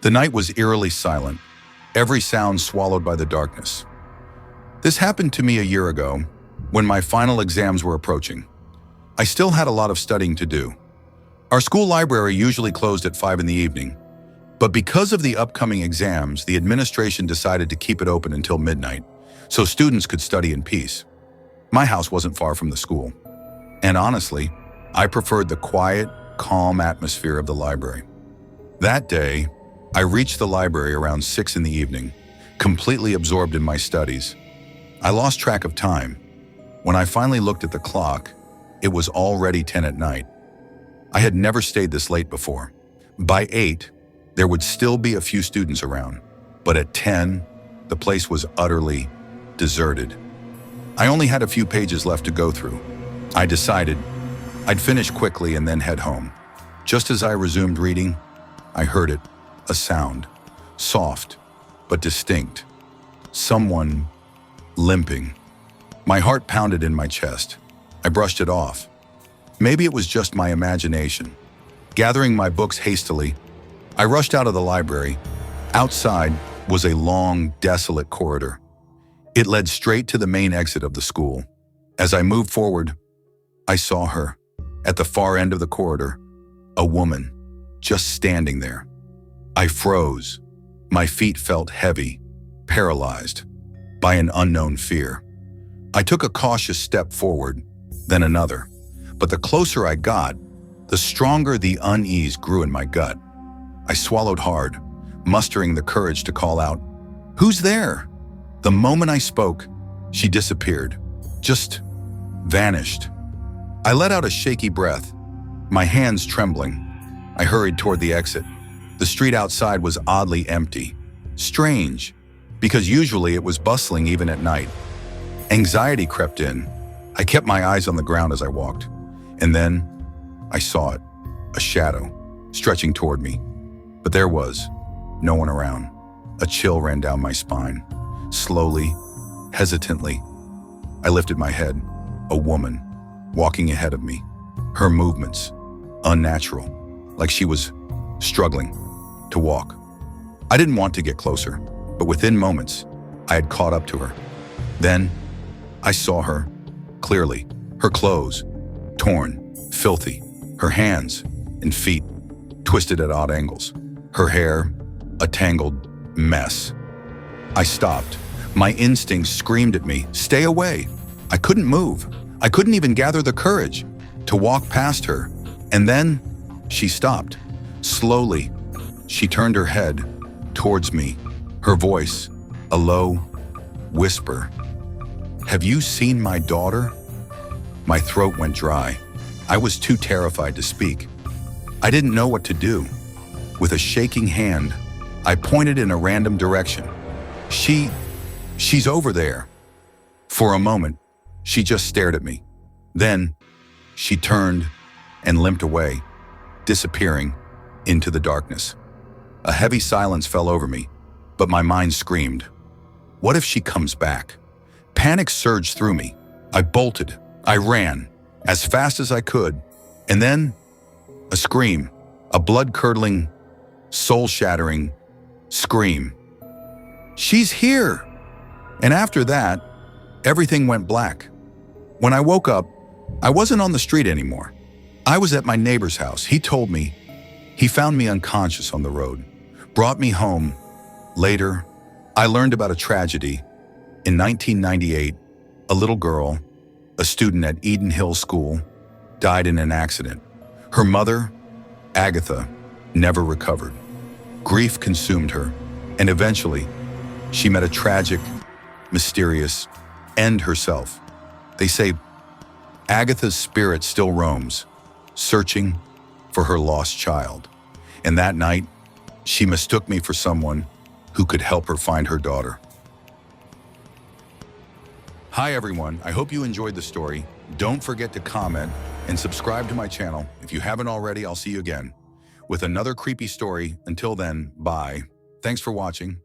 The night was eerily silent, every sound swallowed by the darkness. This happened to me a year ago, when my final exams were approaching. I still had a lot of studying to do. Our school library usually closed at 5 in the evening, but because of the upcoming exams, the administration decided to keep it open until midnight, so students could study in peace. My house wasn't far from the school, and honestly, I preferred the quiet, calm atmosphere of the library. That day, I reached the library around 6 in the evening, completely absorbed in my studies. I lost track of time. When I finally looked at the clock, it was already 10 at night. I had never stayed this late before. By 8, there would still be a few students around, but at 10, the place was utterly deserted. I only had a few pages left to go through. I decided I'd finish quickly and then head home. Just as I resumed reading, I heard it, a sound, soft but distinct. Someone limping. My heart pounded in my chest. I brushed it off. Maybe it was just my imagination. Gathering my books hastily, I rushed out of the library. Outside was a long, desolate corridor. It led straight to the main exit of the school. As I moved forward, I saw her. At the far end of the corridor, a woman, just standing there. I froze. My feet felt heavy, paralyzed by an unknown fear. I took a cautious step forward, then another. But the closer I got, the stronger the unease grew in my gut. I swallowed hard, mustering the courage to call out, "Who's there?" The moment I spoke, she disappeared, just vanished. I let out a shaky breath, my hands trembling. I hurried toward the exit. The street outside was oddly empty. Strange, because usually it was bustling even at night. Anxiety crept in. I kept my eyes on the ground as I walked. And then I saw it, a shadow, stretching toward me. But there was no one around. A chill ran down my spine. Slowly, hesitantly, I lifted my head. A woman, walking ahead of me. Her movements, unnatural, like she was struggling to walk. I didn't want to get closer, but within moments, I had caught up to her. Then, I saw her clearly. Her clothes, torn, filthy. Her hands and feet twisted at odd angles. Her hair, a tangled mess. I stopped. My instincts screamed at me, "Stay away." I couldn't move. I couldn't even gather the courage to walk past her. And then she stopped. Slowly, she turned her head towards me, her voice a low whisper. "Have you seen my daughter?" My throat went dry. I was too terrified to speak. I didn't know what to do. With a shaking hand, I pointed in a random direction. She's over there." For a moment, she just stared at me. Then, she turned and limped away, disappearing into the darkness. A heavy silence fell over me, but my mind screamed, "What if she comes back?" Panic surged through me. I bolted. I ran as fast as I could, and then a scream, a blood-curdling, soul-shattering scream. "She's here!" And after that, everything went black. When I woke up, I wasn't on the street anymore. I was at my neighbor's house. He told me he found me unconscious on the road, brought me home. Later, I learned about a tragedy. In 1998, a little girl, a student at Eden Hill School, died in an accident. Her mother, Agatha, never recovered. Grief consumed her, and eventually, she met a tragic, mysterious end herself. They say Agatha's spirit still roams, searching for her lost child. And that night, she mistook me for someone who could help her find her daughter. Hi everyone, I hope you enjoyed the story. Don't forget to comment and subscribe to my channel. If you haven't already, I'll see you again with another creepy story. Until then, bye. Thanks for watching.